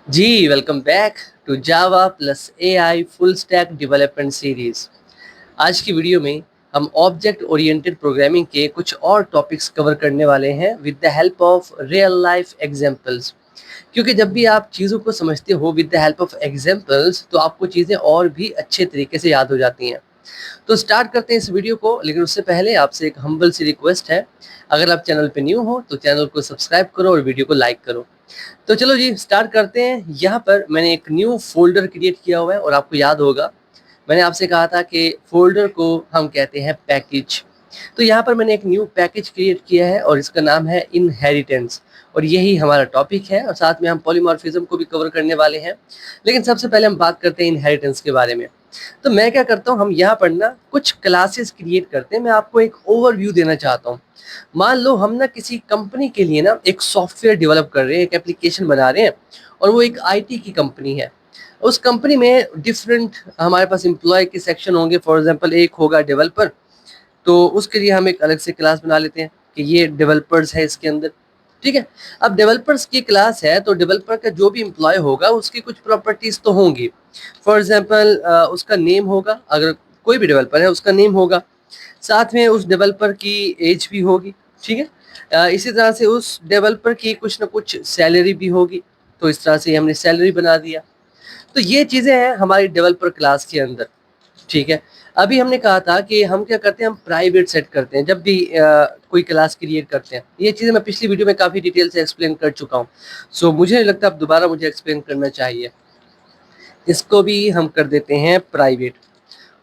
Ji, welcome back to Java plus AI full stack development series. आज की video में हम ऑब्जेक्ट ओरिएंटेड प्रोग्रामिंग के कुछ और टॉपिक्स कवर करने वाले हैं with the help of real life examples. क्योंकि जब भी आप चीज़ों को समझते हो with the help of examples तो आपको चीज़ें और भी अच्छे तरीके से याद हो जाती हैं। तो स्टार्ट करते हैं इस वीडियो को, लेकिन उससे पहले आपसे एक हम्बल सी रिक्वेस्ट है। अगर आप चैनल पे न्यू हो तो चैनल को सब्सक्राइब करो और वीडियो को लाइक करो। तो चलो जी स्टार्ट करते हैं। यहाँ पर मैंने एक न्यू फ़ोल्डर क्रिएट किया हुआ है और आपको याद होगा मैंने आपसे कहा था कि फ़ोल्डर को हम कहते हैं पैकेज। तो यहाँ पर मैंने एक न्यू पैकेज क्रिएट किया है और इसका नाम है इनहेरिटेंस और यही हमारा टॉपिक है और साथ में हम पॉलीमॉर्फिज्म को भी कवर करने वाले हैं। लेकिन सबसे पहले हम बात करते हैं इनहेरिटेंस के बारे में। तो मैं क्या करता हूँ, हम यहाँ पर ना कुछ क्लासेस क्रिएट करते हैं। मैं आपको एक ओवरव्यू देना चाहता हूँ। मान लो हम ना किसी कंपनी के लिए ना एक सॉफ्टवेयर डेवलप कर रहे हैं, एक एप्लीकेशन बना रहे हैं और वो एक आईटी की कंपनी है। उस कंपनी में डिफरेंट हमारे पास एम्प्लॉय के सेक्शन होंगे। फॉर एग्जांपल एक होगा डेवलपर, तो उसके लिए हम एक अलग से क्लास बना लेते हैं कि ये डेवलपर्स है इसके अंदर। ठीक है। अब डेवलपर्स की क्लास है तो डेवलपर का जो भी एम्प्लॉय होगा उसकी कुछ प्रॉपर्टीज तो होंगी। फॉर एग्जांपल उसका नेम होगा, अगर कोई भी डेवलपर है उसका नेम होगा। साथ में उस डेवलपर की एज भी होगी। ठीक है। इसी तरह से उस डेवलपर की कुछ ना कुछ सैलरी भी होगी। तो इस तरह से हमने सैलरी बना दिया। तो ये चीज़ें हैं हमारी डेवलपर क्लास के अंदर। ठीक है। अभी हमने कहा था कि हम क्या करते हैं, हम प्राइवेट सेट करते हैं जब भी कोई क्लास क्रिएट करते हैं। ये चीज़ें मैं पिछली वीडियो में काफ़ी डिटेल से एक्सप्लेन कर चुका हूँ। सो मुझे नहीं लगता अब दोबारा मुझे एक्सप्लेन करना चाहिए। इसको भी हम कर देते हैं प्राइवेट।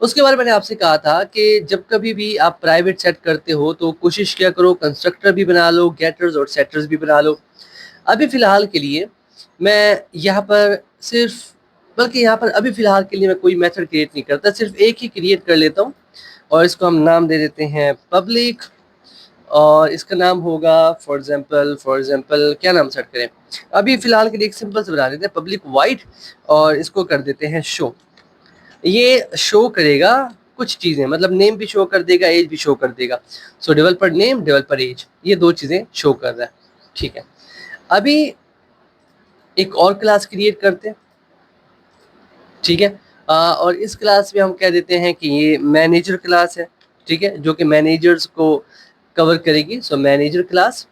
उसके बाद मैंने आपसे कहा था कि जब कभी भी आप प्राइवेट सेट करते हो तो कोशिश क्या करो, कंस्ट्रक्टर भी बना लो, गेटर्स और सेटर्स भी बना लो। अभी फ़िलहाल के लिए मैं यहाँ पर सिर्फ बल्कि यहाँ पर अभी फ़िलहाल के लिए मैं कोई मेथड क्रिएट नहीं करता, सिर्फ एक ही क्रिएट कर लेता हूँ और इसको हम नाम दे देते हैं पब्लिक। और इसका नाम होगा फॉर एग्जांपल क्या नाम सेट करें। अभी फ़िलहाल के लिए एक सिंपल से बना देते हैं पब्लिक वाइड और इसको कर देते हैं शो। ये शो करेगा कुछ चीज़ें, मतलब नेम भी शो कर देगा, एज भी शो कर देगा। सो डेवलपर नेम, डेवलपर एज, ये दो चीज़ें शो कर रहा है। ठीक है। अभी एक और क्लास क्रिएट करते हैं। ठीक है। और इस क्लास में हम कह देते हैं कि ये मैनेजर क्लास है। ठीक है, जो कि मैनेजर्स को कवर करेगी। So manager class.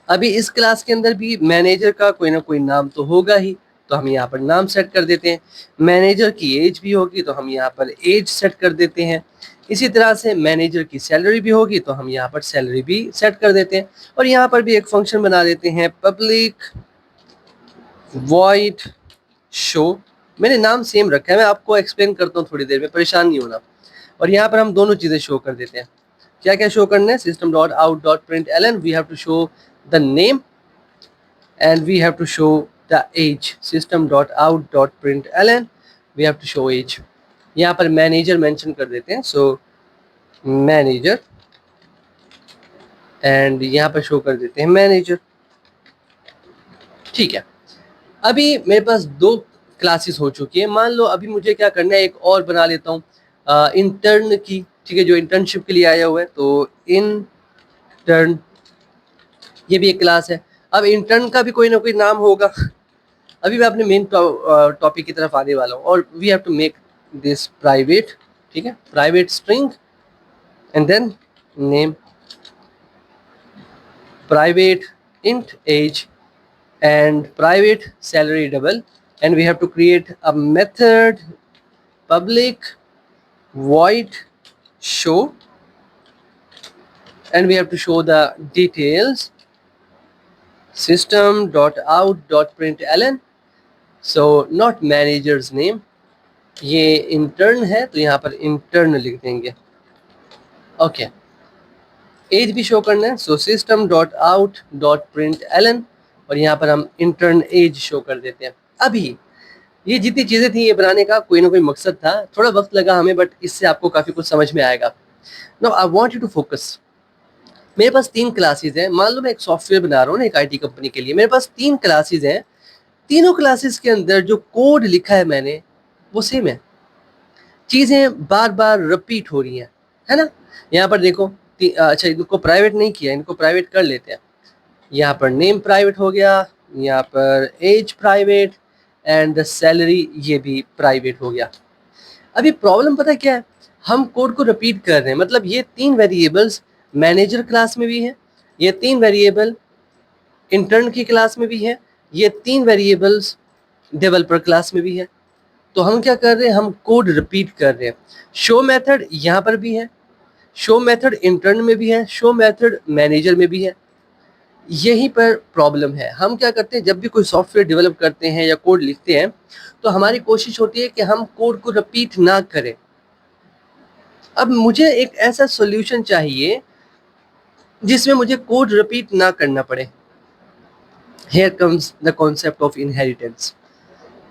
अभी इस क्लास के अंदर भी मैनेजर का कोई ना कोई नाम तो होगा ही, तो हम यहाँ पर नाम सेट कर देते हैं। मैनेजर की एज भी होगी तो हम यहाँ पर एज सेट कर देते हैं। इसी तरह से मैनेजर की सैलरी भी होगी तो हम यहाँ पर सैलरी भी सेट कर देते हैं। और यहाँ पर भी एक फंक्शन बना देते हैं पब्लिक वॉइड शो। मैंने नाम सेम रखा है, मैं आपको एक्सप्लेन करता हूँ थोड़ी देर में, परेशान नहीं होना। और यहाँ पर हम दोनों चीज़ें शो कर देते हैं। क्या क्या शो करना है, system dot out dot print L N we have to show the name and we have to show the age. System dot out dot println we have to show age. यहाँ पर manager mention कर देते हैं, so manager and यहाँ पर show कर देते हैं मैनेजर। ठीक है। अभी मेरे पास दो क्लासेस हो चुकी है। मान लो अभी मुझे क्या करना है, एक और बना लेता हूँ इंटर्न की। ठीक है, जो इंटर्नशिप के लिए आया हुआ है, तो इंटर्न ये भी एक क्लास है। अब इंटर्न का भी कोई ना कोई नाम होगा। अभी मैं अपने मेन टॉपिक की तरफ आने वाला हूँ और we have to make this private. ठीक है, private string and then name, private int age and private salary double, and we have to create a method public void show, and we have to show the details system dot out dot println. So not manager's name, ये intern है तो यहाँ पर intern लिख देंगे। Okay. As भी show करना है, so system dot out dot print L N और यहाँ पर हम इंटर्न एज शो कर देते हैं। अभी ये जितनी चीज़ें थी ये बनाने का कोई ना कोई मकसद था, थोड़ा वक्त लगा हमें, बट इससे आपको काफ़ी कुछ समझ में आएगा। Now I want you to focus. मेरे पास 3 क्लासेस हैं। मान लो मैं एक सॉफ्टवेयर बना रहा हूँ ना एक आईटी कंपनी के लिए। मेरे पास 3 क्लासेस हैं। तीनों क्लासेस के अंदर जो कोड लिखा है मैंने वो सेम है। चीज़ें बार-बार रिपीट हो रही हैं, है ना? यहाँ पर देखो अच्छा इनको प्राइवेट नहीं किया, इनको प्राइवेट कर लेते हैं। यहाँ पर नेम प्राइवेट हो गया, यहाँ पर age private and the salary ये भी प्राइवेट हो गया। अभी प्रॉब्लम पता है क्या है, हम कोड को रिपीट कर रहे हैं, मतलब ये 3 वेरिएबल्स मैनेजर क्लास में भी है, ये 3 वेरिएबल इंटर्न की क्लास में भी है, ये 3 वेरिएबल्स डेवलपर क्लास में भी है। तो हम क्या कर रहे हैं, हम कोड रिपीट कर रहे हैं। शो मेथड यहाँ पर भी है, शो मेथड इंटर्न में भी है, शो मेथड मैनेजर में भी है। यहीं पर प्रॉब्लम है। हम क्या करते हैं, जब भी कोई सॉफ्टवेयर डेवलप करते हैं या कोड लिखते हैं तो हमारी कोशिश होती है कि हम कोड को रिपीट ना करें। अब मुझे एक ऐसा सॉल्यूशन चाहिए जिसमें मुझे कोड रिपीट ना करना पड़े। Here comes the concept of inheritance।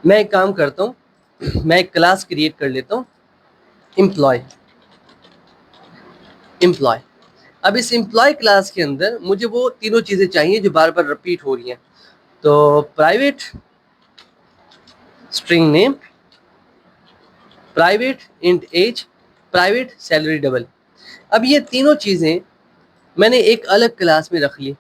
मैं एक काम करता हूँ, मैं एक क्लास क्रिएट कर लेता हूँ, एम्प्लॉय। अब इस एम्प्लॉय क्लास के अंदर मुझे वो तीनों चीज़ें चाहिए जो बार बार रिपीट हो रही हैं। तो private string name, private int age, private salary double. अब ये तीनों चीज़ें मैंने एक अलग क्लास में रख ली।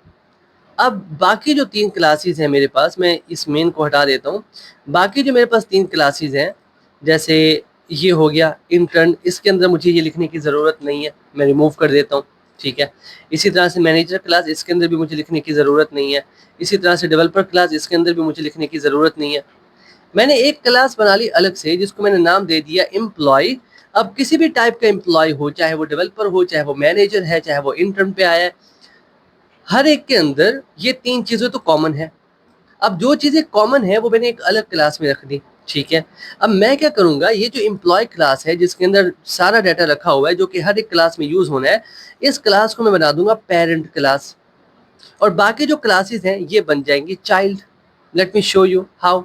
अब बाकी जो 3 क्लासेस हैं मेरे पास, मैं इस मेन को हटा देता हूँ। बाकी जो मेरे पास 3 क्लासेस हैं, जैसे ये हो गया इंटर्न, इसके अंदर मुझे ये लिखने की ज़रूरत नहीं है, मैं रिमूव कर देता हूँ, ठीक है। इसी तरह से मैनेजर क्लास, इसके अंदर भी मुझे लिखने की ज़रूरत नहीं है। इसी तरह से डेवलपर क्लास, इसके अंदर भी मुझे लिखने की ज़रूरत नहीं है। मैंने एक क्लास बना ली अलग से जिसको मैंने नाम दे दिया एम्प्लॉय। अब किसी भी टाइप का एम्प्लॉय हो, चाहे वो डेवलपर हो, चाहे वो मैनेजर है, चाहे वो इंटर्न पे आया है, हर एक के अंदर ये 3 चीज़ें तो कॉमन है। अब जो चीज़ें कॉमन है वो मैंने एक अलग क्लास में रख दी, ठीक है। अब मैं क्या करूँगा, ये जो एम्प्लॉय क्लास है जिसके अंदर सारा डाटा रखा हुआ है जो कि हर एक क्लास में यूज़ होना है, इस क्लास को मैं बना दूंगा पेरेंट क्लास, और बाकी जो क्लासेस हैं ये बन जाएंगी child. Late me show you how.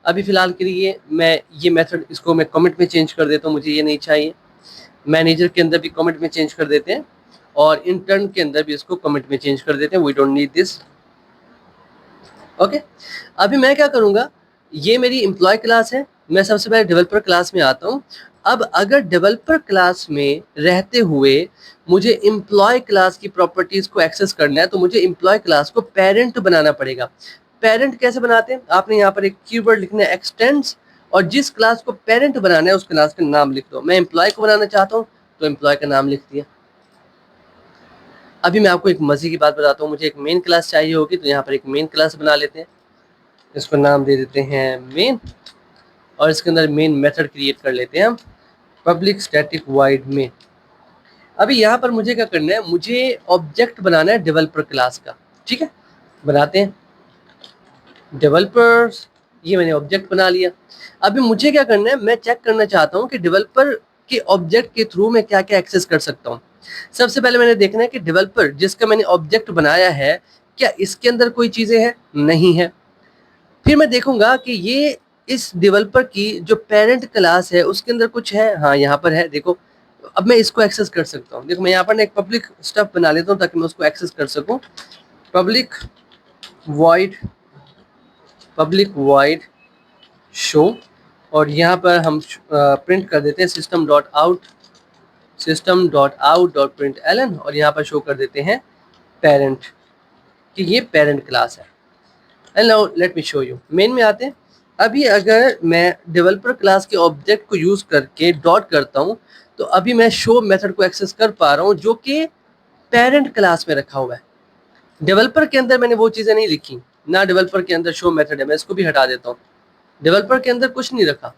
अभी फ़िलहाल के लिए मैं ये मेथड, इसको मैं कमेंट में चेंज कर देता हूँ, मुझे ये नहीं चाहिए। मैनेजर के अंदर भी कमेंट में चेंज कर देते हैं, और इंटर्न के अंदर भी इसको कमेंट में चेंज कर देते हैं। We don't need this, okay. अभी मैं क्या करूँगा, ये मेरी एम्प्लॉय क्लास है, मैं सबसे पहले डेवलपर क्लास में आता हूँ। अब अगर डेवलपर क्लास में रहते हुए मुझे एम्प्लॉय क्लास की प्रॉपर्टीज़ को एक्सेस करना है तो मुझे एम्प्लॉय क्लास को पेरेंट बनाना पड़ेगा। पेरेंट कैसे बनाते हैं, आपने यहाँ पर एक कीवर्ड लिखना है एक्सटेंड्स, और जिस क्लास को पेरेंट बनाना है उस क्लास का नाम लिख दो। मैं एम्प्लॉय को बनाना चाहता हूँ तो एम्प्लॉय का नाम लिख दिया। अभी मैं आपको एक मज़े की बात बताता हूँ, मुझे एक मेन क्लास चाहिए होगी तो यहाँ पर एक मेन क्लास बना लेते हैं, इसको नाम दे देते हैं मेन, और इसके अंदर मेन मेथड क्रिएट कर लेते हैं हम, पब्लिक स्टैटिक वाइड मेन। अभी यहाँ पर मुझे क्या करना है, मुझे ऑब्जेक्ट बनाना है डेवलपर क्लास का, ठीक है। बनाते हैं डेवलपर्स, ये मैंने ऑब्जेक्ट बना लिया। अभी मुझे क्या करना है, मैं चेक करना चाहता हूँ कि डेवलपर के ऑब्जेक्ट के थ्रू मैं क्या क्या एक्सेस कर सकता हूँ। सबसे पहले मैंने देखना है कि डेवलपर जिसका मैंने ऑब्जेक्ट बनाया है, क्या इसके अंदर कोई चीज़ें हैं, नहीं है। फिर मैं देखूंगा कि ये इस डेवलपर की जो पेरेंट क्लास है उसके अंदर कुछ है, हाँ यहाँ पर है, देखो। अब मैं इसको एक्सेस कर सकता हूँ। देखो मैं यहाँ पर एक पब्लिक स्टफ बना लेता हूँ ताकि मैं उसको एक्सेस कर सकूँ। पब्लिक वॉइड शो, और यहाँ पर हम प्रिंट कर देते हैं system.out.println, और यहाँ पर शो कर देते हैं पेरेंट, कि ये पेरेंट क्लास है। And now let me show you, main में आते हैं। अभी अगर मैं डेवलपर क्लास के ऑब्जेक्ट को यूज़ करके डॉट करता हूँ तो अभी मैं शो मेथड को एक्सेस कर पा रहा हूँ जो कि पेरेंट क्लास में रखा हुआ है। डेवलपर के अंदर मैंने वो चीज़ें नहीं लिखी ना, डेवलपर के अंदर शो मेथड है, मैं इसको भी हटा देता हूँ। डेवलपर के अंदर कुछ नहीं रखा,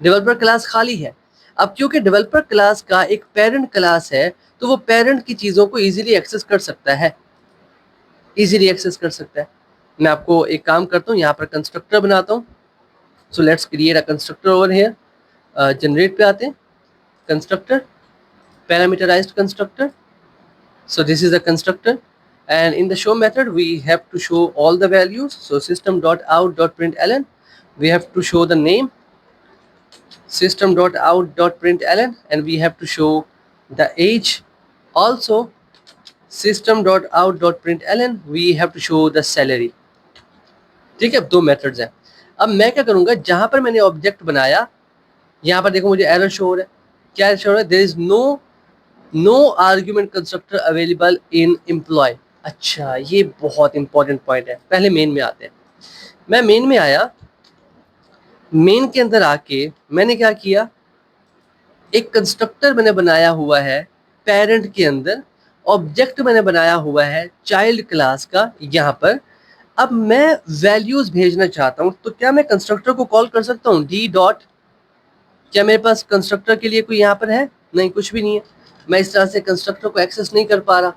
डेवलपर क्लास खाली है। अब क्योंकि डेवलपर क्लास का एक पेरेंट क्लास है तो वो पेरेंट की चीज़ों को ईजिली एक्सेस कर सकता है, मैं आपको एक काम करता हूँ, यहाँ पर कंस्ट्रक्टर बनाता हूँ। So let's create a constructor over here. Generate पे आते हैं, constructor, parameterized constructor. So this is a constructor, and in the show method we have to show all the values. So system.out.println, we have to show the name, system.out.println, and we have to show the age. Also system.out.println, we have to show the salary। ठीक है, अब 2 methods हैं। अब मैं क्या करूँगा, जहाँ पर मैंने ऑब्जेक्ट बनाया यहाँ पर देखो मुझे एरर शो हो रहा है। क्या शो हो रहा है, there is no argument constructor available in employ. अच्छा, ये बहुत इंपॉर्टेंट पॉइंट है। पहले मेन में आते हैं। मैं मेन में आया, मेन के अंदर आके मैंने क्या किया, एक कंस्ट्रक्टर मैंने बनाया हुआ है पेरेंट के अंदर, ऑब्जेक्ट मैंने बनाया हुआ है चाइल्ड क्लास का यहाँ पर। अब मैं वैल्यूज भेजना चाहता हूँ, तो क्या मैं कंस्ट्रक्टर को कॉल कर सकता हूँ डी डॉट? क्या मेरे पास कंस्ट्रक्टर के लिए कोई यहाँ पर है? नहीं, कुछ भी नहीं है। मैं इस तरह से कंस्ट्रक्टर को एक्सेस नहीं कर पा रहा।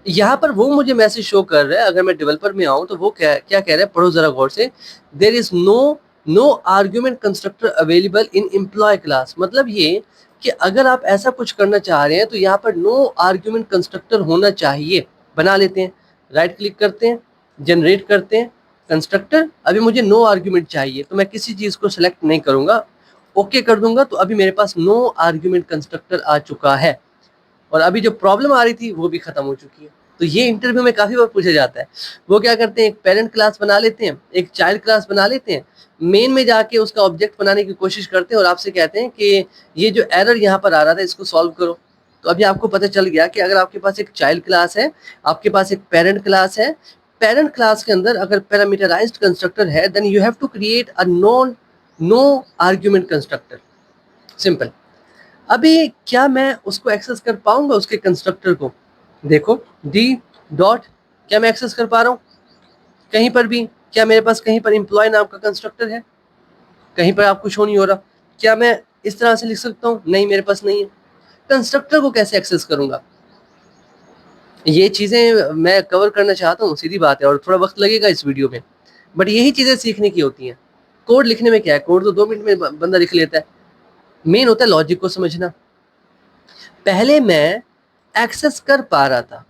यहाँ पर वो मुझे मैसेज शो कर रहा है, अगर मैं डेवलपर में आऊँ तो वो क्या क्या कह रहा है, पढ़ो जरा गौर से। There is no argument constructor available in employ class. मतलब ये कि अगर आप ऐसा कुछ करना चाह रहे हैं तो यहाँ पर नो आर्ग्यूमेंट कंस्ट्रक्टर होना चाहिए। बना लेते हैं, राइट क्लिक करते हैं, जनरेट करते हैं कंस्ट्रक्टर। अभी मुझे नो आर्ग्यूमेंट चाहिए, तो मैं किसी चीज़ को सिलेक्ट नहीं करूँगा, ओके कर दूंगा, तो अभी मेरे पास नो आर्ग्यूमेंट कंस्ट्रक्टर आ चुका है। और अभी जो प्रॉब्लम आ रही थी वो भी खत्म हो चुकी है। तो ये इंटरव्यू में काफी बार पूछा जाता है। वो क्या करते हैं, एक पेरेंट क्लास बना लेते हैं, एक चाइल्ड क्लास बना लेते हैं, मेन में जाके उसका ऑब्जेक्ट बनाने की कोशिश करते हैं और आपसे कहते हैं कि ये जो एरर यहाँ पर आ रहा था इसको सॉल्व करो। तो अभी आपको पता चल गया कि अगर आपके पास एक चाइल्ड क्लास है, आपके पास एक पेरेंट क्लास है, पेरेंट क्लास के अंदर अगर पैरामीटराइज्ड कंस्ट्रक्टर है, then you have to create a no argument constructor. Simple. अभी क्या मैं उसको एक्सेस कर पाऊंगा, उसके कंस्ट्रक्टर को? देखो डी डॉट, क्या मैं एक्सेस कर पा रहा हूँ कहीं पर भी? क्या मेरे पास कहीं पर एम्प्लॉय नाम का कंस्ट्रक्टर है? कहीं पर आपको शो नहीं हो रहा। क्या मैं इस तरह से लिख सकता हूँ? नहीं, मेरे पास नहीं है। कंस्ट्रक्टर को कैसे एक्सेस करूंगा? ये चीज़ें मैं कवर करना चाहता हूँ, सीधी बात है, और थोड़ा वक्त लगेगा इस वीडियो में, बट यही चीज़ें सीखने की होती हैं। कोड लिखने में क्या है, कोड तो 2 मिनट में बंदा लिख लेता है। मेन होता है लॉजिक को समझना। पहले मैं एक्सेस कर पा रहा था,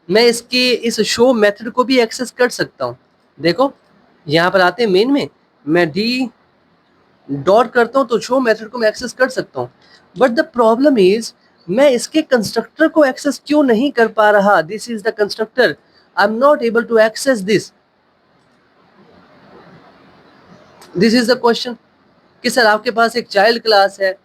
मैं इसके इस शो मेथड को भी एक्सेस कर सकता हूँ। देखो यहाँ पर आते हैं मेन में, मैं डी डॉट करता हूँ तो शो मेथड को मैं एक्सेस कर सकता हूँ। बट द प्रॉब्लम इज, मैं इसके कंस्ट्रक्टर को एक्सेस क्यों नहीं कर पा रहा? This is the constructor, I am not able to access this. This is the question कि सर आपके पास एक चाइल्ड क्लास है,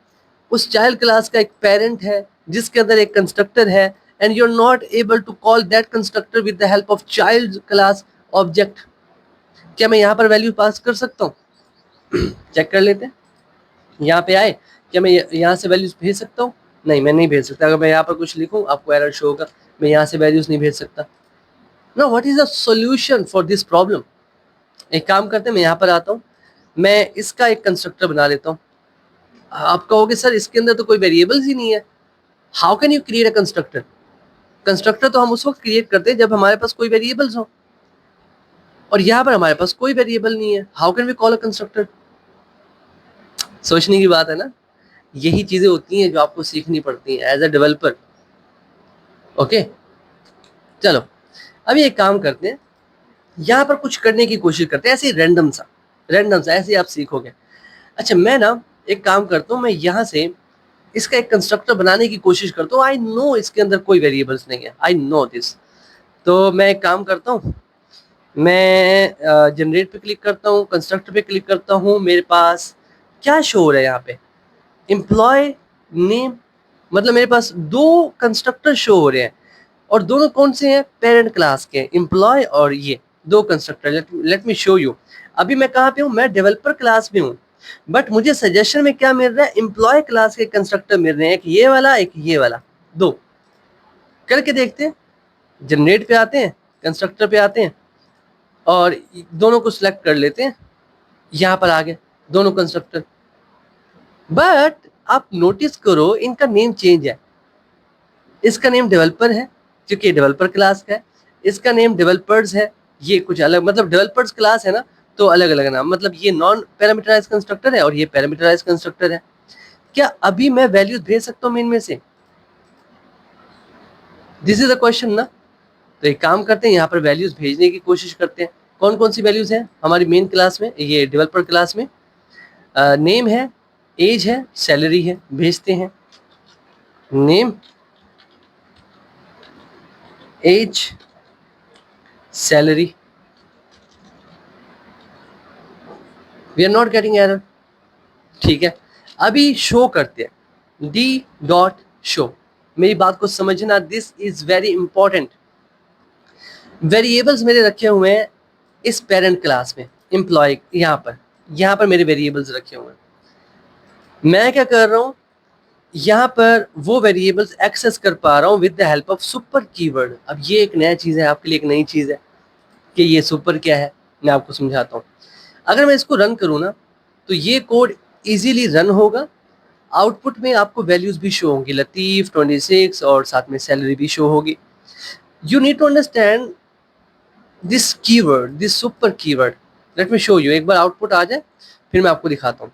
उस चाइल्ड क्लास का एक पेरेंट है जिसके अंदर एक कंस्ट्रक्टर है, and you are not able to call that constructor with the help of child class object. क्या मैं यहाँ पर वैल्यू पास कर सकता हूँ? चेक कर लेते हैं। यहाँ पे आए, क्या मैं यहाँ से वैल्यूज भेज सकता हूँ? नहीं, मैं नहीं भेज सकता। अगर मैं यहाँ पर कुछ लिखूँ आपको एरर शो होगा, मैं यहाँ से वैल्यूज नहीं भेज सकता। ना, what is the solution for this problem? एक काम करते हैं, मैं यहाँ पर आता हूँ, मैं इसका एक कंस्ट्रक्टर बना लेता हूँ। आप कहोगे सर इसके अंदर तो कोई वेरिएबल्स ही नहीं है, how can you create a constructor? Constructor तो हम उस वक्त क्रिएट करते हैं जब हमारे पास कोई वेरिएबल्स हो, और यहाँ पर हमारे पास कोई वेरिएबल नहीं है, how can we call a constructor? सोचने की बात है ना। यही चीजें होती हैं जो आपको सीखनी पड़ती हैं एज अ डेवलपर। ओके, चलो अभी एक काम करते हैं, यहाँ पर कुछ करने की कोशिश करते हैं, ऐसे रैंडम सा ऐसे आप सीखोगे। अच्छा, मैं ना एक काम करता हूँ, मैं यहाँ से इसका एक कंस्ट्रक्टर बनाने की कोशिश करता हूँ। आई नो इसके अंदर कोई वेरिएबल्स नहीं है, आई नो दिस। तो मैं एक काम करता हूँ, मैं जनरेट पे क्लिक करता हूँ, कंस्ट्रक्टर पे क्लिक करता हूँ, मेरे पास क्या शो हो रहा है यहाँ पे, एम्प्लॉय नेम। मतलब मेरे पास 2 कंस्ट्रक्टर शो हो रहे हैं, और दोनों कौन से हैं? पेरेंट क्लास के, एम्प्लॉय और ये 2 constructor. Late me show you. अभी मैं कहाँ पे हूँ? मैं डेवलपर क्लास में हूँ, बट मुझे सजेशन में क्या मिल रहा है? एम्प्लॉय क्लास के कंस्ट्रक्टर मिल रहे हैं, एक ये वाला एक ये वाला, 2। करके देखते हैं, जनरेट पे आते हैं, कंस्ट्रक्टर पे आते हैं, और दोनों को सिलेक्ट कर लेते हैं। यहाँ पर आ गए दोनों कंस्ट्रक्टर, बट आप नोटिस करो इनका नेम चेंज है। इसका नेम डेवलपर है क्योंकि डेवलपर क्लास का है, इसका नेम डेवलपर्स है, ये कुछ अलग, मतलब डेवलपर्स क्लास है ना, तो अलग अलग नाम। मतलब ये नॉन पैरामीटराइज कंस्ट्रक्टर है और ये पैरामीटराइज कंस्ट्रक्टर है। क्या अभी मैं वैल्यूज भेज सकता हूँ इनमें से? दिस इज द क्वेश्चन ना। तो एक काम करते हैं, यहाँ पर वैल्यूज भेजने की कोशिश करते हैं। कौन कौन सी वैल्यूज हैं हमारी मेन क्लास में, ये डेवलपर क्लास में? नेम है, एज है, सैलरी है। भेजते हैं name, age, salary. We are not getting error. ठीक है, अभी शो करते हैं, डी डॉट शो। मेरी बात को समझना, this is very important. Variables मेरे रखे हुए हैं इस पेरेंट क्लास में एम्प्लॉय यहाँ पर मेरे वेरिएबल्स रखे हुए हैं। मैं क्या कर रहा हूँ, यहाँ पर वो वेरिएबल्स एक्सेस कर पा रहा हूँ with the help of super keyword. अब ये एक नया चीज़ है, आपके लिए एक नई चीज़ है कि ये सुपर क्या है, मैं आपको समझाता हूँ। अगर मैं इसको रन करूँ ना, तो ये कोड इजीली रन होगा। आउटपुट में आपको वैल्यूज भी शो होंगी, लतीफ़ 26 और साथ में सैलरी भी शो होगी। You need to understand this keyword, this super keyword. Let me show you. एक बार आउटपुट आ जाए फिर मैं आपको दिखाता हूँ।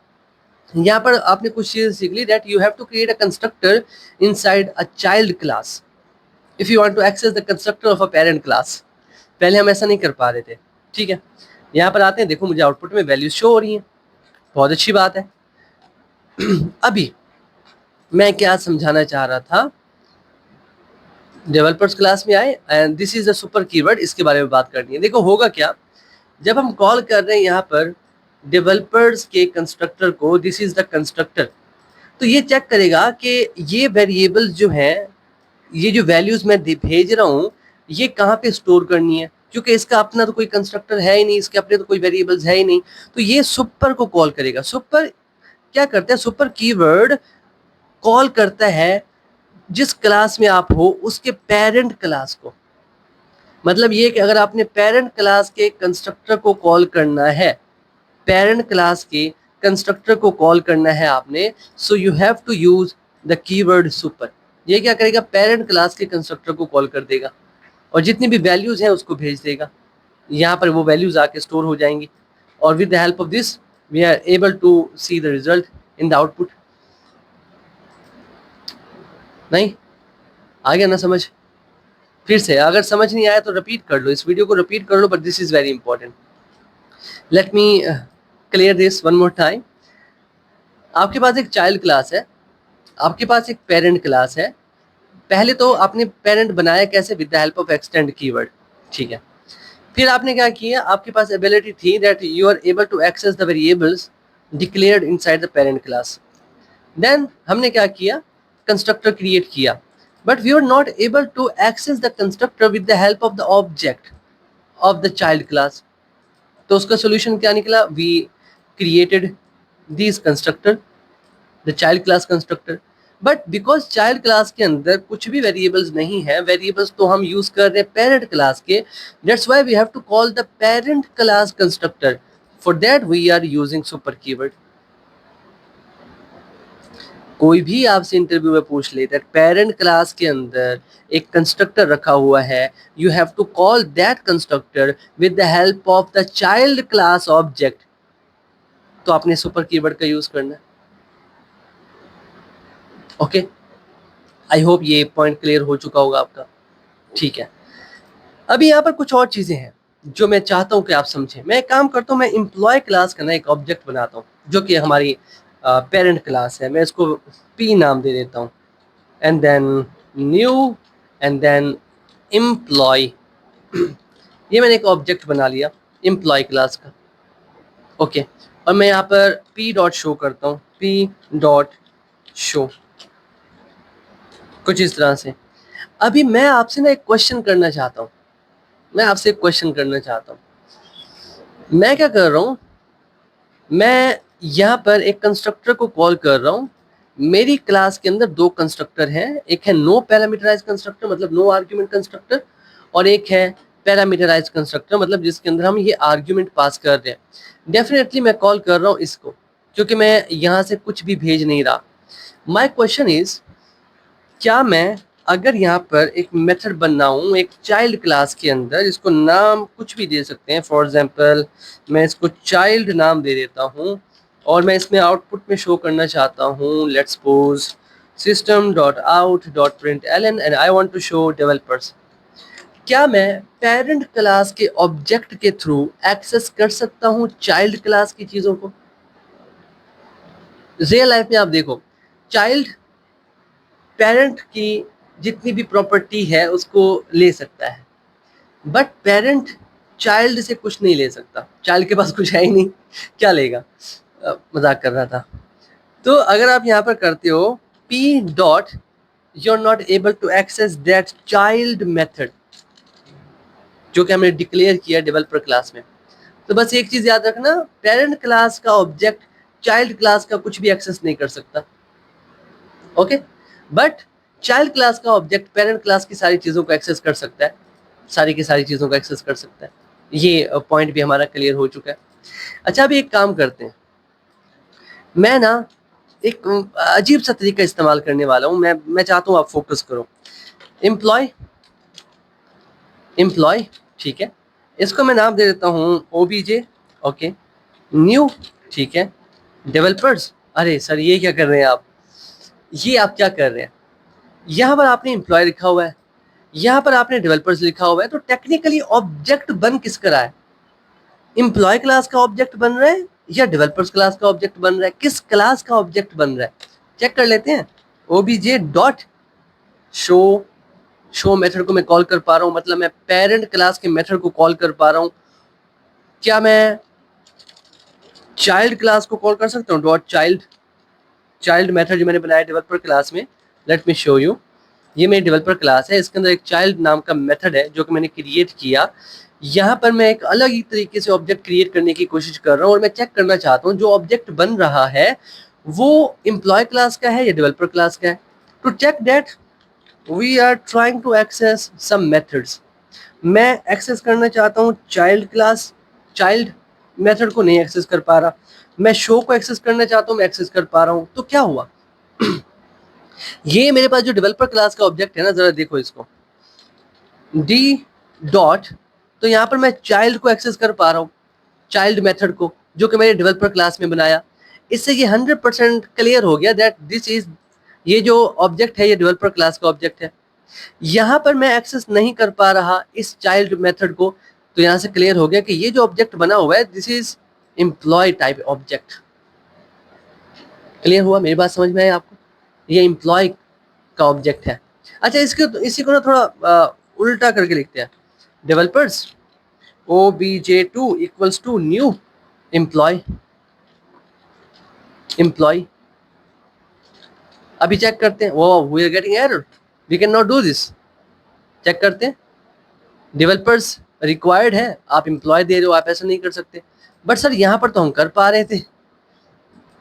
यहाँ पर आपने कुछ चीज़ें सीख ली, that you have to create a constructor inside a child class if you want to access the constructor of a parent class. पहले हम ऐसा नहीं कर पा रहे थे, ठीक है। यहाँ पर आते हैं, देखो मुझे आउटपुट में वैल्यूज शो हो रही हैं, बहुत अच्छी बात है। अभी मैं क्या समझाना चाह रहा था, डेवलपर्स क्लास में आए and this is the super keyword, इसके बारे में बात करनी है। देखो होगा क्या, जब हम कॉल कर रहे हैं यहाँ पर डेवलपर्स के कंस्ट्रक्टर को, दिस इज द कंस्ट्रक्टर, तो ये चेक करेगा कि ये वेरिएबल्स जो हैं, ये जो वैल्यूज मैं भेज रहा हूँ, ये कहाँ पे स्टोर करनी है, क्योंकि इसका अपना तो कोई कंस्ट्रक्टर है ही नहीं, इसके अपने तो कोई वेरिएबल्स है ही नहीं। तो ये सुपर को कॉल करेगा। सुपर क्या करता है, सुपर कीवर्ड कॉल करता है जिस क्लास में आप हो उसके पेरेंट क्लास को। मतलब ये कि अगर आपने पेरेंट क्लास के कंस्ट्रक्टर को कॉल करना है, पेरेंट क्लास के कंस्ट्रक्टर को कॉल करना है आपने, so you have to use the keyword super. ये क्या करेगा, पेरेंट क्लास के कंस्ट्रक्टर को कॉल कर देगा और जितनी भी वैल्यूज हैं उसको भेज देगा। यहाँ पर वो वैल्यूज आके स्टोर हो जाएंगी और with the help of this we are able to see the result in the output. नहीं आ गया ना समझ? फिर से अगर समझ नहीं आया तो रिपीट कर लो, इस वीडियो को रिपीट कर लो, but this is very important. Let me clear this one more time. आपके पास एक चाइल्ड क्लास है, आपके पास एक पेरेंट क्लास है। पहले तो आपने पेरेंट बनाया कैसे, with the help of extend keyword, ठीक है। फिर आपने क्या किया, आपके पास एबिलिटी थी that you are able to access the variables declared inside the parent class. Then हमने क्या किया, कंस्ट्रक्टर क्रिएट किया, but we are not able to access the constructor with the help of the object of the child class. तो उसका solution क्या निकला, we created this constructor, the child class constructor. But because child class के अंदर कुछ भी variables नहीं है, वेरिएबल्स तो हम यूज कर रहे हैं पेरेंट क्लास के, that's why we have to call the parent class constructor. For that we are using super keyword. कोई भी आपसे इंटरव्यू में पूछ ले दैट पेरेंट क्लास के अंदर एक कंस्ट्रक्टर रखा हुआ है, you have to call that constructor with the help of the child class object, तो आपने सुपर कीवर्ड का यूज करना है। ओके, आई होप ये पॉइंट क्लियर हो चुका होगा आपका, ठीक है। अभी यहाँ पर कुछ और चीजें हैं जो मैं चाहता हूँ कि आप समझें। मैं एक काम करता हूँ, मैं एम्प्लॉय क्लास का ना एक ऑब्जेक्ट बनाता हूँ जो कि हमारी पेरेंट क्लास है। मैं इसको पी नाम दे देता हूँ, and then new and then employ. ये मैंने एक ऑब्जेक्ट बना लिया एम्प्लॉय क्लास का, ओके। और मैं यहाँ पर पी डॉट शो करता हूँ, पी डॉट शो, कुछ इस तरह से। अभी मैं आपसे ना एक क्वेश्चन करना चाहता हूँ, मैं आपसे एक क्वेश्चन करना चाहता हूँ। मैं क्या कर रहा हूँ, मैं यहाँ पर एक कंस्ट्रक्टर को कॉल कर रहा हूँ। मेरी क्लास के अंदर दो कंस्ट्रक्टर हैं, एक है नो पैरामीटराइज कंस्ट्रक्टर मतलब नो आर्ग्यूमेंट कंस्ट्रक्टर, और एक है पैरामीटराइज कंस्ट्रक्टर मतलब जिसके अंदर हम ये आर्ग्यूमेंट पास कर रहे हैं। डेफिनेटली मैं कॉल कर रहा हूँ इसको, क्योंकि मैं यहाँ से कुछ भी भेज नहीं रहा। माई क्वेश्चन इज, क्या मैं अगर यहाँ पर एक मेथड बनाऊँ एक चाइल्ड क्लास के अंदर, इसको नाम कुछ भी दे सकते हैं, फॉर एग्जांपल मैं इसको चाइल्ड नाम दे देता हूँ, और मैं इसमें आउटपुट में शो करना चाहता हूँ let's suppose system.out.println and I want to show developers. क्या मैं पेरेंट क्लास के ऑब्जेक्ट के थ्रू एक्सेस कर सकता हूँ चाइल्ड क्लास की चीज़ों को? रियल लाइफ में आप देखो, चाइल्ड पेरेंट की जितनी भी प्रॉपर्टी है उसको ले सकता है, बट पेरेंट चाइल्ड से कुछ नहीं ले सकता। चाइल्ड के पास कुछ है ही नहीं, क्या लेगा? मजाक कर रहा था। तो अगर आप यहाँ पर करते हो P dot you are not able to access that child method, जो कि हमने डिक्लेयर किया डेवलपर क्लास में, तो बस एक चीज याद रखना, पेरेंट क्लास का ऑब्जेक्ट चाइल्ड क्लास का कुछ भी एक्सेस नहीं कर सकता, ओके। बट चाइल्ड क्लास का ऑब्जेक्ट पेरेंट क्लास की सारी चीजों को एक्सेस कर सकता है, सारी की सारी चीजों को एक्सेस कर सकता है। ये पॉइंट भी हमारा क्लियर हो चुका है। अच्छा, अभी एक काम करते हैं, मैं ना एक अजीब सा तरीका इस्तेमाल करने वाला हूँ। मैं चाहता हूँ आप फोकस करो। एम्प्लॉय, ठीक है, इसको मैं नाम दे देता हूँ ओबीजे, ओके। न्यू, ठीक है। डेवलपर्स, अरे सर ये क्या कर रहे हैं आप, ये आप क्या कर रहे हैं? यहाँ पर आपने एम्प्लॉय लिखा हुआ है, यहाँ पर आपने डेवलपर्स लिखा हुआ है, तो टेक्निकली ऑब्जेक्ट बन किसका रहा है? एम्प्लॉय क्लास का ऑब्जेक्ट बन रहा है या डेवलपर्स क्लास का ऑब्जेक्ट बन रहा है? किस क्लास का ऑब्जेक्ट बन रहा है? चेक कर लेते हैं। ओबीजे डॉट शो मेथड को मैं कॉल कर पा रहा हूँ, मतलब मैं पेरेंट क्लास के मेथड को कॉल कर पा रहा हूँ। क्या मैं चाइल्ड क्लास को कॉल कर सकता हूँ? डॉट चाइल्ड मेथड जो मैंने बनाया डेवलपर क्लास में, लेट मी शो यू। ये मेरी डेवलपर क्लास है, इसके अंदर एक चाइल्ड नाम का मेथड है जो कि मैंने क्रिएट किया। यहाँ पर मैं एक अलग ही तरीके से ऑब्जेक्ट क्रिएट करने की कोशिश कर रहा हूँ और मैं चेक करना चाहता हूँ जो ऑब्जेक्ट बन रहा है वो एम्प्लॉय क्लास का है या डेवलपर क्लास का है। To check that we are trying to access some methods. मैं एक्सेस करना चाहता हूँ चाइल्ड क्लास, चाइल्ड मेथड को नहीं एक्सेस कर पा रहा। मैं शो को एक्सेस करना चाहता हूँ, मैं एक्सेस कर पा रहा हूँ। तो क्या हुआ? ये मेरे पास जो डेवलपर क्लास का ऑब्जेक्ट है ना, जरा देखो इसको, डी डॉट, तो यहाँ पर मैं चाइल्ड को एक्सेस कर पा रहा हूँ, चाइल्ड मेथड को, जो कि मैंने डेवलपर क्लास में बनाया। इससे ये 100% क्लियर हो गया दैट दिस इज, ये जो ऑब्जेक्ट है ये डेवलपर क्लास का ऑब्जेक्ट है। यहाँ पर मैं एक्सेस नहीं कर पा रहा इस चाइल्ड मेथड को, तो यहाँ से क्लियर हो गया कि ये जो ऑब्जेक्ट बना हुआ है this is employ type object. Clear हुआ? मेरी बात समझ में आई आपको? ये एम्प्लॉय का ऑब्जेक्ट है। अच्छा, इसी को ना थोड़ा उल्टा करके लिखते हैं। Developers obj2 equals to new employ. अभी चेक करते हैं। वो we are getting error, we can not do this. Check करते हैं। डेवलपर्स रिक्वायर्ड है, आप एम्प्लॉय दे रहे हो, आप ऐसा नहीं कर सकते। बट सर यहाँ पर तो हम कर पा रहे थे,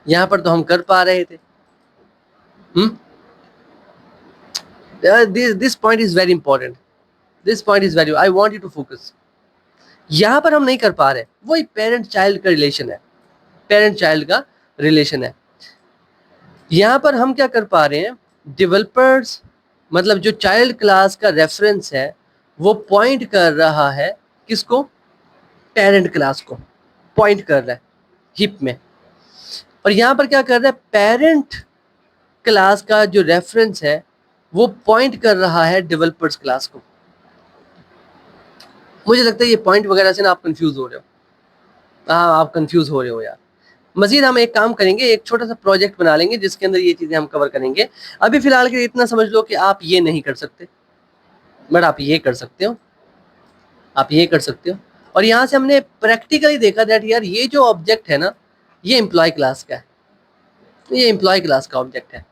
यहाँ पर तो हम कर पा रहे थे। This point is very important, this point is very, I want you to focus. यहाँ पर हम नहीं कर पा रहे, वही पेरेंट चाइल्ड का रिलेशन है, पेरेंट चाइल्ड का रिलेशन है। यहाँ पर हम क्या कर पा रहे हैं, डेवलपर्स मतलब जो चाइल्ड क्लास का रेफरेंस है वो पॉइंट कर रहा है किसको? पेरेंट क्लास को पॉइंट कर रहा है हिप में। और यहाँ पर क्या कर रहा है, पेरेंट क्लास का जो रेफरेंस है वो पॉइंट कर रहा है डेवलपर्स क्लास को। मुझे लगता है ये पॉइंट वगैरह से ना आप कंफ्यूज हो रहे हो। हाँ, आप कंफ्यूज हो रहे हो यार। मजीद हम एक काम करेंगे, एक छोटा सा प्रोजेक्ट बना लेंगे जिसके अंदर ये चीजें हम कवर करेंगे। अभी फिलहाल के लिए इतना समझ लो कि आप ये नहीं कर सकते, बट आप ये कर सकते हो, आप ये कर सकते हो। और यहाँ से हमने प्रैक्टिकली देखा दैट यार ये जो ऑब्जेक्ट है ना ये एम्प्लॉय क्लास का है, ये एम्प्लॉय क्लास का ऑब्जेक्ट है।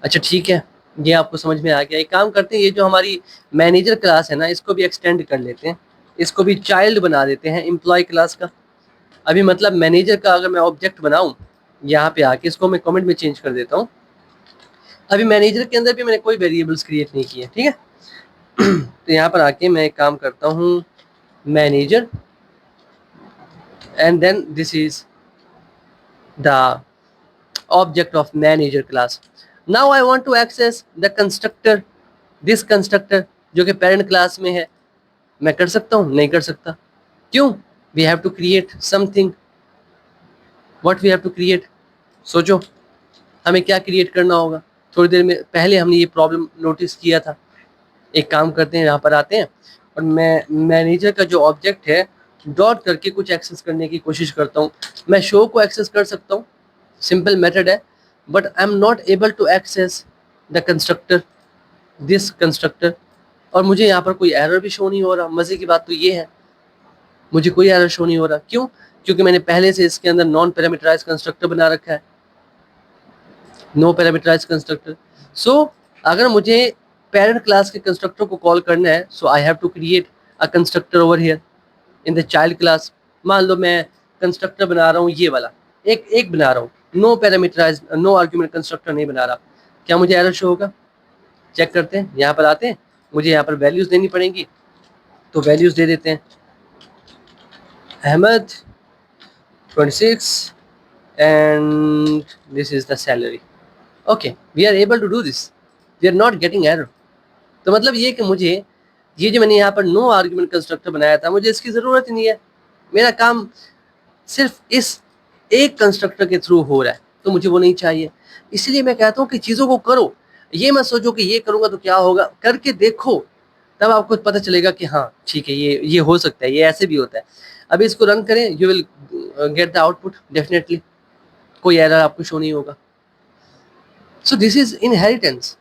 अच्छा ठीक है, ये आपको समझ में आ गया। एक काम करते हैं, ये जो हमारी मैनेजर क्लास है ना इसको भी एक्सटेंड कर लेते हैं, इसको भी चाइल्ड बना देते हैं एम्प्लॉय क्लास का। अभी मतलब मैनेजर का अगर मैं ऑब्जेक्ट बनाऊं, यहाँ पे आके इसको मैं कमेंट में चेंज कर देता हूँ। अभी मैनेजर के अंदर भी मैंने कोई वेरिएबल्स क्रिएट नहीं किए, ठीक है। तो यहाँ पर आके मैं एक काम करता हूँ, manager, and then this is the object of manager class. Now I want to access the constructor, this constructor जो कि parent class में है। मैं कर सकता हूँ? नहीं कर सकता। क्यों? We have to create something. What we have to create? सोचो हमें क्या क्रिएट करना होगा। थोड़ी देर में पहले हमने ये प्रॉब्लम नोटिस किया था। एक काम करते हैं, यहाँ पर आते हैं और मैं मैनेजर का जो ऑब्जेक्ट है डॉट करके कुछ एक्सेस करने की कोशिश करता हूँ। मैं शो को एक्सेस कर सकता हूँ, सिंपल मेथड है, but I am not able to access the constructor, this constructor. और मुझे यहाँ पर कोई एरर भी शो नहीं हो रहा। मज़े की बात तो ये है, मुझे कोई एरर शो नहीं हो रहा। क्यों? क्योंकि मैंने पहले से इसके अंदर नॉन पैरामीटराइज्ड कंस्ट्रक्टर बना रखा है, नो पैरामीटराइज्ड कंस्ट्रक्टर। सो अगर मुझे पेरेंट क्लास के कंस्ट्रक्टर को कॉल करना है, so I have to create a constructor over here in the child class. मान लो मैं कंस्ट्रक्टर बना रहा हूँ, ये वाला एक एक बना रहा हूँ, no parameterize no argument constructor नहीं बना रहा, क्या मुझे एरर शो होगा? चेक करते हैं, यहाँ पर आते हैं, मुझे यहाँ पर वैल्यूज देनी पड़ेंगी, तो वैल्यूज दे देते हैं, Ahmad 26 and this is the salary. Okay, we are able to do this, we are not getting error. तो मतलब ये कि मुझे ये जो मैंने यहाँ पर नो आर्ग्यूमेंट कंस्ट्रक्टर बनाया था, मुझे इसकी ज़रूरत ही नहीं है, मेरा काम सिर्फ इस एक कंस्ट्रक्टर के थ्रू हो रहा है, तो मुझे वो नहीं चाहिए। इसलिए मैं कहता हूँ कि चीज़ों को करो, ये मत सोचो कि ये करूँगा तो क्या होगा, करके देखो, तब आपको पता चलेगा कि हाँ ठीक है, ये हो सकता है, ये ऐसे भी होता है। अभी इसको रन करें, you will get the output definitely, कोई एरर आपको शो नहीं होगा। So this is inheritance.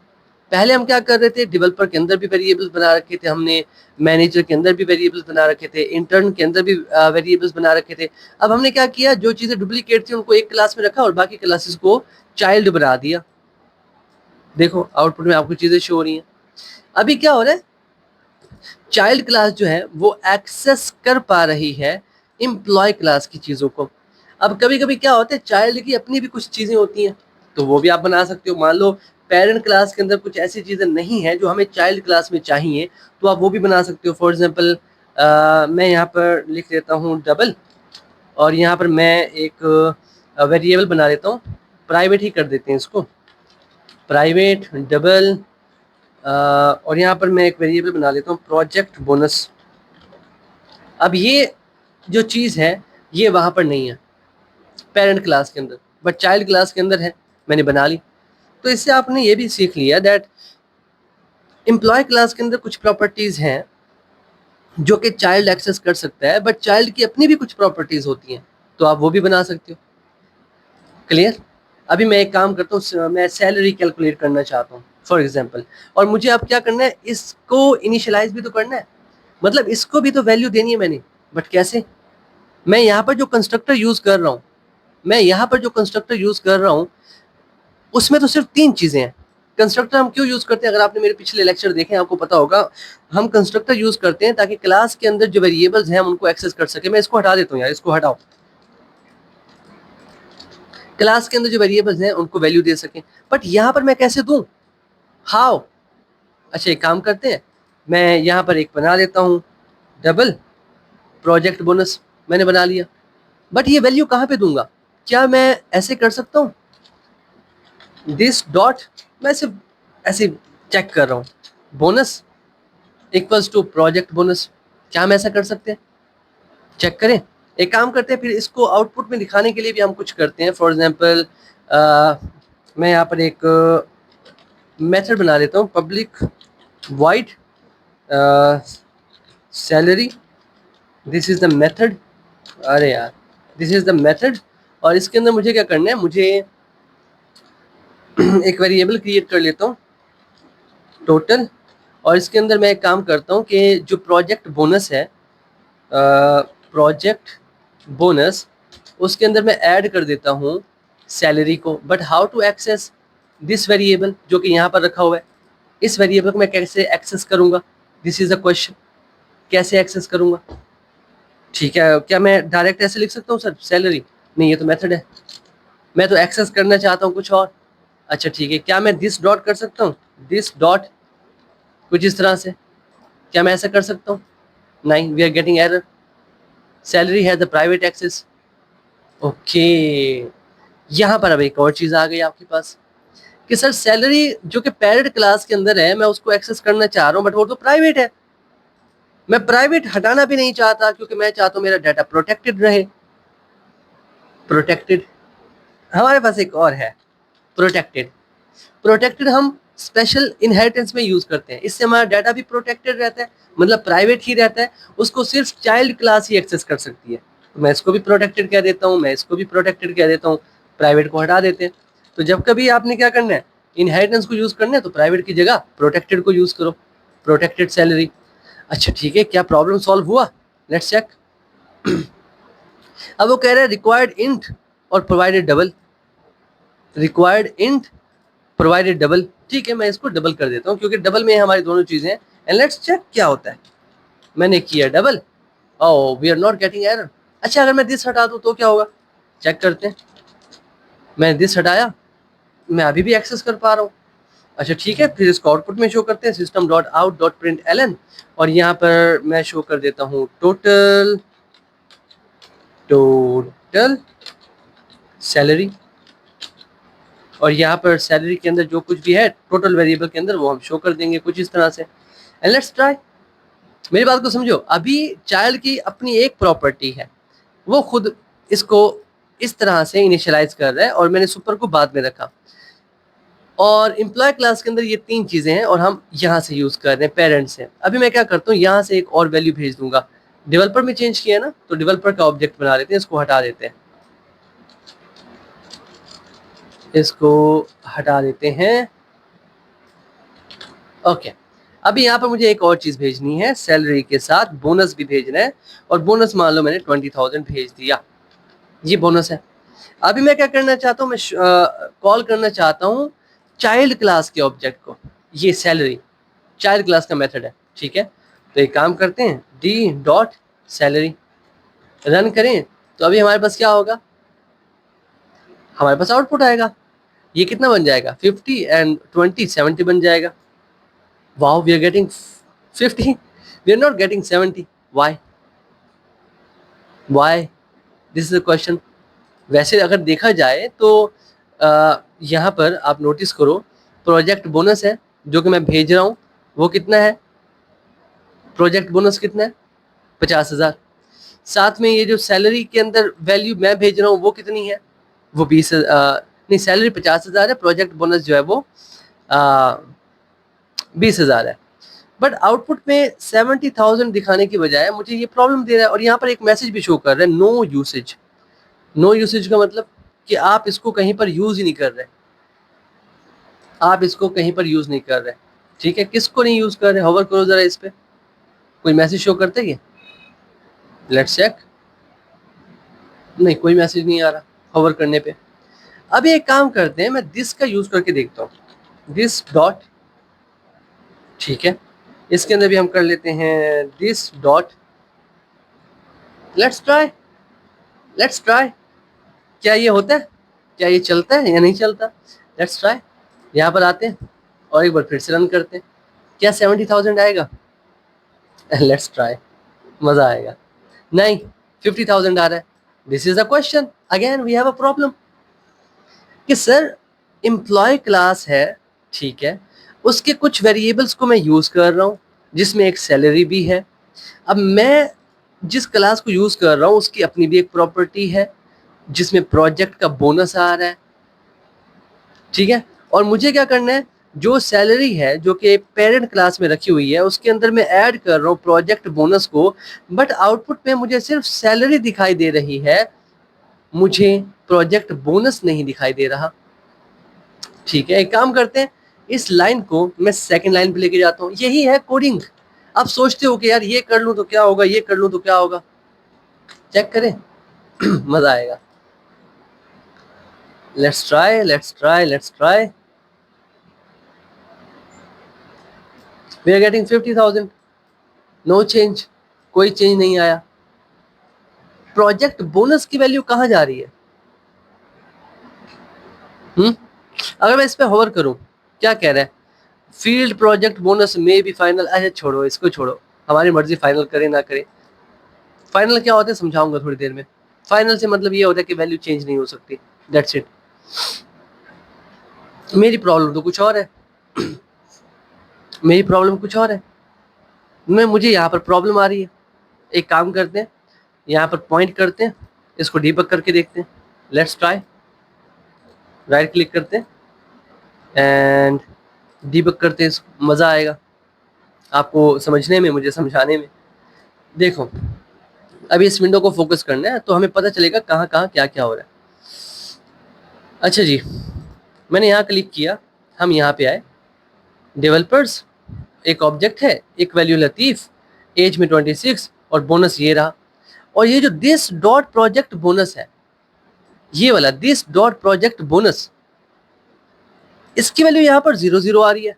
पहले हम क्या कर रहे थे, डेवलपर के अंदर भी वेरिएबल्स बना रखे थे हमने, मैनेजर के अंदर भी वेरिएबल्स बना रखे थे, इंटर्न के अंदर भी वेरिएबल्स बना रखे थे। अब हमने क्या किया, जो चीज़ें डुप्लीकेट थी उनको एक क्लास में रखा और बाकी क्लासेस को चाइल्ड बना दिया। देखो आउटपुट में आपको चीज़ें शो हो रही हैं। अभी क्या हो रहा है, चाइल्ड क्लास जो है वो एक्सेस कर पा रही है एम्प्लॉय क्लास की चीज़ों को। अब कभी कभी क्या होता है, चाइल्ड की अपनी भी कुछ चीज़ें होती हैं, तो वो भी आप बना सकते हो। मान लो पेरेंट क्लास के अंदर कुछ ऐसी चीज़ें नहीं है जो हमें चाइल्ड क्लास में चाहिए, तो आप वो भी बना सकते हो। फॉर एग्जांपल मैं यहाँ पर लिख देता हूँ डबल, और यहाँ पर मैं एक वेरिएबल बना देता हूँ, प्राइवेट ही कर देते हैं इसको, प्राइवेट डबल, और यहाँ पर मैं एक वेरिएबल बना लेता हूँ प्रोजेक्ट बोनस। अब ये जो चीज़ है ये वहाँ पर नहीं है पेरेंट क्लास के अंदर, बट चाइल्ड क्लास के अंदर है, मैंने बना ली। तो इससे आपने ये भी सीख लिया दैट एम्प्लॉय क्लास के अंदर कुछ प्रॉपर्टीज़ हैं जो कि चाइल्ड एक्सेस कर सकता है, बट चाइल्ड की अपनी भी कुछ प्रॉपर्टीज़ होती हैं, तो आप वो भी बना सकते हो। क्लियर? अभी मैं एक काम करता हूँ, मैं सैलरी कैलकुलेट करना चाहता हूँ फॉर एग्जांपल, और मुझे अब क्या करना है, इसको इनिशियलाइज भी तो करना है, मतलब इसको भी तो वैल्यू देनी है मैंने, बट कैसे? मैं यहाँ पर जो कंस्ट्रक्टर यूज़ कर रहा हूँ, उसमें तो सिर्फ 3 चीज़ें हैं। कंस्ट्रक्टर हम क्यों यूज़ करते हैं, अगर आपने मेरे पिछले लेक्चर देखे हैं आपको पता होगा, हम कंस्ट्रक्टर यूज़ करते हैं ताकि क्लास के अंदर जो वेरिएबल्स हैं हम उनको एक्सेस कर सके। मैं इसको हटा देता हूँ यार, इसको हटाओ, क्लास के अंदर जो वेरिएबल्स हैं उनको वैल्यू दे सकें, बट यहाँ पर मैं कैसे दूँ, हाउ? अच्छा एक काम करते हैं, मैं यहाँ पर एक बना देता हूँ डबल प्रोजेक्ट बोनस, मैंने बना लिया, बट ये वैल्यू कहाँ पे दूंगा? क्या मैं ऐसे कर सकता हूँ, दिस डॉट, मैं सिर्फ ऐसे चेक कर रहा हूँ, bonus equals to project bonus, क्या हम ऐसा कर सकते हैं? चेक करें, एक काम करते हैं, फिर इसको आउटपुट में दिखाने के लिए भी हम कुछ करते हैं। फॉर एग्जांपल मैं यहाँ पर एक मेथड बना देता हूँ, public wide salary, this is the method, अरे यार दिस इज़ द मेथड, और इसके अंदर मुझे क्या करना है, मुझे एक वेरिएबल क्रिएट कर लेता हूँ टोटल, और इसके अंदर मैं एक काम करता हूँ कि जो प्रोजेक्ट बोनस है, प्रोजेक्ट बोनस, उसके अंदर मैं ऐड कर देता हूँ सैलरी को। But how to access this variable जो कि यहाँ पर रखा हुआ है, इस वेरिएबल को मैं कैसे एक्सेस करूँगा, दिस इज़ अ क्वेश्चन, कैसे एक्सेस करूँगा? ठीक है, क्या मैं डायरेक्ट ऐसे लिख सकता हूँ सर सैलरी? नहीं, ये तो मेथड है, मैं तो एक्सेस करना चाहता हूँ कुछ और। अच्छा ठीक है, क्या मैं दिस डॉट कर सकता हूँ, दिस डॉट कुछ इस तरह से, क्या मैं ऐसा कर सकता हूँ? नहीं, we are getting error, salary है द प्राइवेट एक्सेस। ओके, यहाँ पर अब एक और चीज़ आ गई आपके पास कि सर सैलरी जो कि पेरेंट क्लास के अंदर है, मैं उसको एक्सेस करना चाह रहा हूँ, बट वो तो प्राइवेट है, मैं प्राइवेट हटाना भी नहीं चाहता क्योंकि मैं चाहता हूँ मेरा डाटा प्रोटेक्टेड रहे। प्रोटेक्टेड, हमारे पास एक और है प्रोटेक्टेड। प्रोटेक्टेड हम स्पेशल इनहेरिटेंस में यूज़ करते हैं, इससे हमारा डाटा भी प्रोटेक्टेड रहता है, मतलब प्राइवेट ही रहता है, उसको सिर्फ चाइल्ड क्लास ही एक्सेस कर सकती है। तो मैं इसको भी प्रोटेक्टेड कह देता हूँ, मैं इसको भी प्रोटेक्टेड कह देता हूँ, प्राइवेट को हटा देते हैं। तो जब कभी आपने क्या करना है, इनहेरिटेंस को यूज़ करना है, तो प्राइवेट की जगह प्रोटेक्टेड को यूज़ करो, प्रोटेक्टेड सैलरी। अच्छा ठीक है, क्या प्रॉब्लम सॉल्व हुआ? Let's check. अब वो कह रहा है रिक्वायर्ड इंट और provided double, required int provided double, ठीक है मैं इसको डबल कर देता हूँ क्योंकि डबल में हमारी दोनों चीज़ें हैं। एंड लेट्स चेक क्या होता है, मैंने किया double, oh we are not getting error, अच्छा, अगर मैं दिस हटा दूं तो क्या होगा, चेक करते हैं। मैंने दिस हटाया, मैं अभी भी एक्सेस कर पा रहा हूँ। अच्छा ठीक है, फिर इसको आउटपुट में शो करते हैं, system dot out dot print L N, और यहाँ पर मैं शो कर देता हूँ टोटल सैलरी, और यहाँ पर सैलरी के अंदर जो कुछ भी है टोटल वेरिएबल के अंदर वो हम शो कर देंगे कुछ इस तरह से। And let's try. मेरी बात को समझो, अभी चाइल्ड की अपनी एक प्रॉपर्टी है, वो खुद इसको इस तरह से इनिशियलाइज कर रहा है और मैंने सुपर को बाद में रखा। और एम्प्लॉय क्लास के अंदर ये तीन चीजें हैं और हम यहाँ से यूज कर रहे हैं, पेरेंट्स हैं। अभी मैं क्या करता हूँ, यहाँ से एक और वैल्यू भेज दूंगा। डेवलपर में चेंज किया ना, तो डेवलपर का ऑब्जेक्ट बना लेते हैं, इसको हटा देते हैं, इसको हटा देते हैं। ओके, अभी यहाँ पर मुझे एक और चीज भेजनी है, सैलरी के साथ बोनस भी भेजना है, और बोनस मान लो मैंने 20,000 भेज दिया, ये बोनस है। अभी मैं क्या करना चाहता हूँ, मैं कॉल करना चाहता हूँ चाइल्ड क्लास के ऑब्जेक्ट को, ये सैलरी चाइल्ड क्लास का मेथड है, ठीक है। तो एक काम करते हैं, डी डॉट सैलरी रन करें, तो अभी हमारे पास क्या होगा, हमारे पास आउटपुट आएगा। ये कितना बन जाएगा, 50 एंड 20 70 बन जाएगा। Wow, we are getting 50, we are not getting 70, why why, this is the question. वैसे अगर देखा जाए तो यहाँ पर आप नोटिस करो, प्रोजेक्ट बोनस है जो कि मैं भेज रहा हूँ, वो कितना है, प्रोजेक्ट बोनस कितना है, 50,000। साथ में ये जो सैलरी के अंदर वैल्यू मैं भेज रहा हूँ वो कितनी है, वो 20, नहीं सैलरी 50,000 है, प्रोजेक्ट बोनस जो है वो 20,000 है। बट आउटपुट में 70,000 दिखाने की बजाय मुझे ये प्रॉब्लम दे रहा है, और यहाँ पर एक मैसेज भी शो कर रहा है, नो यूसेज। नो यूसेज का मतलब कि आप इसको कहीं पर यूज ही नहीं कर रहे, आप इसको कहीं पर यूज नहीं कर रहे, ठीक है। किसको नहीं यूज कर रहे, होवर करो जरा इस पे, कोई मैसेज शो करते हैं, लेट्स चेक। नहीं, कोई मैसेज नहीं आ रहा होवर करने पे। अभी एक काम करते हैं, मैं दिस का यूज करके देखता हूँ, दिस डॉट, ठीक है। इसके अंदर भी हम कर लेते हैं this dot, let's try, let's try. क्या ये होता है, क्या ये चलता है या नहीं चलता, लेट्स ट्राई। यहाँ पर आते हैं और एक बार फिर से रन करते हैं, क्या 70,000 आएगा, लेट्स ट्राई, मजा आएगा। नहीं, 50,000 आ रहा है। This is a question, again we have a problem कि सर एम्प्लॉय क्लास है, ठीक है, उसके कुछ वेरिएबल्स को मैं यूज कर रहा हूँ जिसमें एक सैलरी भी है। अब मैं जिस क्लास को यूज कर रहा हूँ उसकी अपनी भी एक प्रॉपर्टी है जिसमें प्रोजेक्ट का बोनस आ रहा है, ठीक है। और मुझे क्या करना है, जो सैलरी है जो कि पेरेंट क्लास में रखी हुई है उसके अंदर मैं ऐड कर रहा हूँ प्रोजेक्ट बोनस को, बट आउटपुट में मुझे सिर्फ सैलरी दिखाई दे रही है, मुझे प्रोजेक्ट बोनस नहीं दिखाई दे रहा, ठीक है। एक काम करते हैं, इस लाइन को मैं सेकंड लाइन पे लेके जाता हूँ, यही है कोडिंग। आप सोचते हो कि यार ये कर लूँ तो क्या होगा, ये कर लूँ तो क्या होगा, चेक करें मजा आएगा। Let's try, let's try, let's try. We are getting 50,000, no change, कोई चेंज नहीं आया। प्रोजेक्ट बोनस की वैल्यू कहाँ जा रही है, अगर मैं इस पे होवर करूं, क्या कह रहा है, फील्ड प्रोजेक्ट बोनस में भी फाइनल। अच्छा छोड़ो, इसको छोड़ो, हमारी मर्जी, फाइनल करे ना करे। फाइनल क्या होता है समझाऊंगा थोड़ी देर में। फाइनल से मतलब ये होता है कि वैल्यू चेंज नहीं हो सकती, दैट्स इट। मेरी प्रॉब्लम तो कुछ और है, मेरी प्रॉब्लम कुछ और है, मुझे यहाँ पर प्रॉब्लम आ रही है। एक काम करते हैं, यहाँ पर पॉइंट करते हैं, इसको डीबग करके देखते हैं, लेट्स ट्राई। राइट क्लिक करते हैं एंड डीबग करते हैं, मज़ा आएगा आपको समझने में, मुझे समझाने में। देखो, अभी इस विंडो को फोकस करना है तो हमें पता चलेगा कहाँ कहाँ क्या क्या हो रहा है। अच्छा जी, मैंने यहाँ क्लिक किया, हम यहाँ पे आए, डेवलपर्स, एक ऑब्जेक्ट है, एक वैल्यू लतीफ़, एज में 26, और बोनस ये रहा। और ये जो दिस डॉट प्रोजेक्ट बोनस है, ये वाला दिस डॉट प्रोजेक्ट बोनस, इसकी वैल्यू यहाँ पर 0 आ रही है,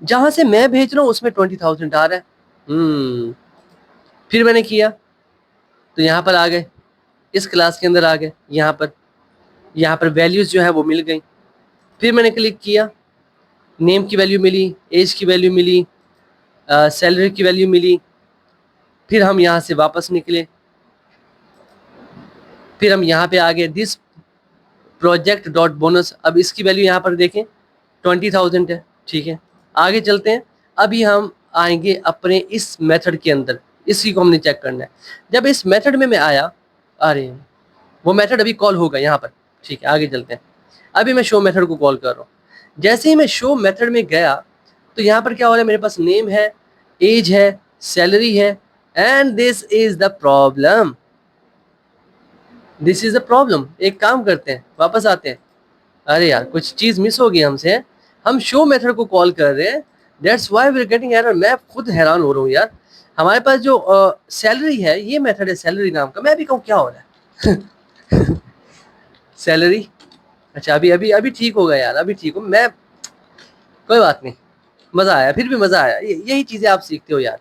जहां से मैं भेज रहा हूँ उसमें 20,000 आ रहा है। फिर मैंने किया, तो यहाँ पर आ गए, इस क्लास के अंदर आ गए, यहाँ पर वैल्यूज़ जो है वो मिल गई। फिर मैंने क्लिक किया, नेम की वैल्यू मिली, एज की वैल्यू मिली, सैलरी की वैल्यू मिली। फिर हम यहाँ से वापस निकले, फिर हम यहाँ पे आ गए, दिस प्रोजेक्ट डॉट बोनस। अब इसकी वैल्यू यहाँ पर देखें 20,000 है, ठीक है। आगे चलते हैं, अभी हम आएंगे अपने इस मेथड के अंदर, इसी को हमने चेक करना है। जब इस मेथड में मैं आया, अरे वो मेथड अभी कॉल होगा यहाँ पर, ठीक है। आगे चलते हैं, अभी मैं शो मेथड को कॉल कर रहा हूँ। जैसे ही मैं शो मेथड में गया तो यहाँ पर क्या हो रहा है, मेरे पास नेम है, एज है, सैलरी है, and this is the problem, this is the problem. एक काम करते हैं, वापस आते हैं। अरे यार कुछ चीज़ मिस हो गई हमसे, हम शो मेथड को कॉल कर रहे हैं, that's why we are getting error. मैं खुद हैरान हो रहा हूँ यार, हमारे पास जो सैलरी है, ये मेथड है सैलरी नाम का। मैं भी कहूँ क्या हो रहा है सैलरी, अच्छा अभी अभी अभी ठीक होगा यार, अभी ठीक हो मैं, कोई बात नहीं, मज़ा आया, फिर भी मज़ा आया। यही चीज़ें आप सीखते हो यार,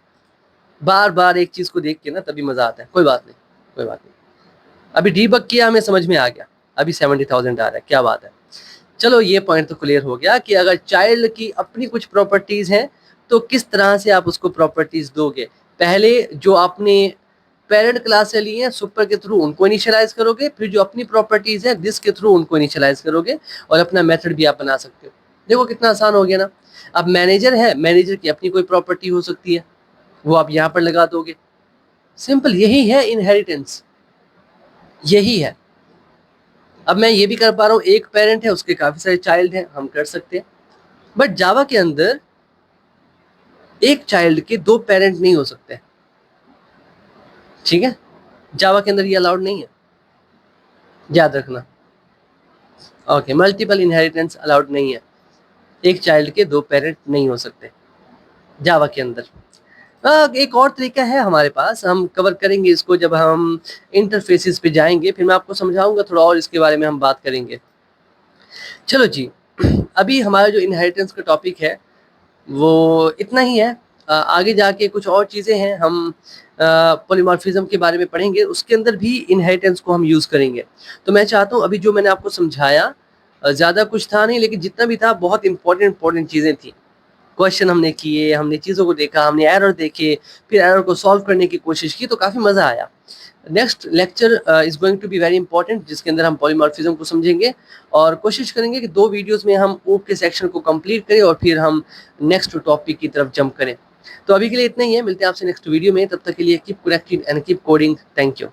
बार बार एक चीज़ को देख के ना तभी मज़ा आता है। कोई बात नहीं, कोई बात नहीं। अभी डीबग किया, हमें समझ में आ गया, अभी 70,000 आ रहा है, क्या बात है। चलो ये पॉइंट तो क्लियर हो गया कि अगर चाइल्ड की अपनी कुछ प्रॉपर्टीज़ हैं तो किस तरह से आप उसको प्रॉपर्टीज़ दोगे। पहले जो आपने पेरेंट क्लास से लिए हैं सुपर के थ्रू उनको इनिशियलाइज करोगे, फिर जो अपनी प्रॉपर्टीज़ हैं दिस के थ्रू उनको इनिशियलाइज करोगे, और अपना मेथड भी आप बना सकते हो। देखो कितना आसान हो गया ना। अब मैनेजर है, मैनेजर की अपनी कोई प्रॉपर्टी हो सकती है, वो आप यहाँ पर लगा दोगे। सिंपल, यही है इनहेरिटेंस, यही है। अब मैं ये भी कर पा रहा हूँ, एक पेरेंट है उसके काफ़ी सारे चाइल्ड हैं, हम कर सकते हैं। बट जावा के अंदर एक चाइल्ड के दो पेरेंट नहीं हो सकते, ठीक है। जावा के अंदर ये अलाउड नहीं है, याद रखना। ओके, मल्टीपल इनहेरिटेंस अलाउड नहीं है, एक चाइल्ड के दो पेरेंट नहीं हो सकते जावा के अंदर। एक और तरीका है हमारे पास, हम कवर करेंगे इसको जब हम इंटरफेसेस पे जाएंगे, फिर मैं आपको समझाऊंगा थोड़ा और, इसके बारे में हम बात करेंगे। चलो जी, अभी हमारा जो इनहेरिटेंस का टॉपिक है वो इतना ही है। आगे जाके कुछ और चीज़ें हैं, हम पॉलीमॉर्फिज्म के बारे में पढ़ेंगे, उसके अंदर भी इनहेरिटेंस को हम यूज़ करेंगे। तो मैं चाहता हूँ अभी जो मैंने आपको समझाया, ज़्यादा कुछ था नहीं, लेकिन जितना भी था बहुत इंपॉर्टेंट चीज़ें थी। क्वेश्चन हमने किए, हमने चीज़ों को देखा, हमने एरर देखे, फिर एरर को सॉल्व करने की कोशिश की, तो काफ़ी मज़ा आया। Next lecture is going to be very important, जिसके अंदर हम पॉलीमॉर्फिज्म को समझेंगे, और कोशिश करेंगे कि 2 वीडियोस में हम ऊप के सेक्शन को कंप्लीट करें और फिर हम नेक्स्ट टॉपिक की तरफ जंप करें। तो अभी के लिए इतना ही है, मिलते हैं आपसे नेक्स्ट वीडियो में। तब तक के लिए keep connected and keep coding. Thank you.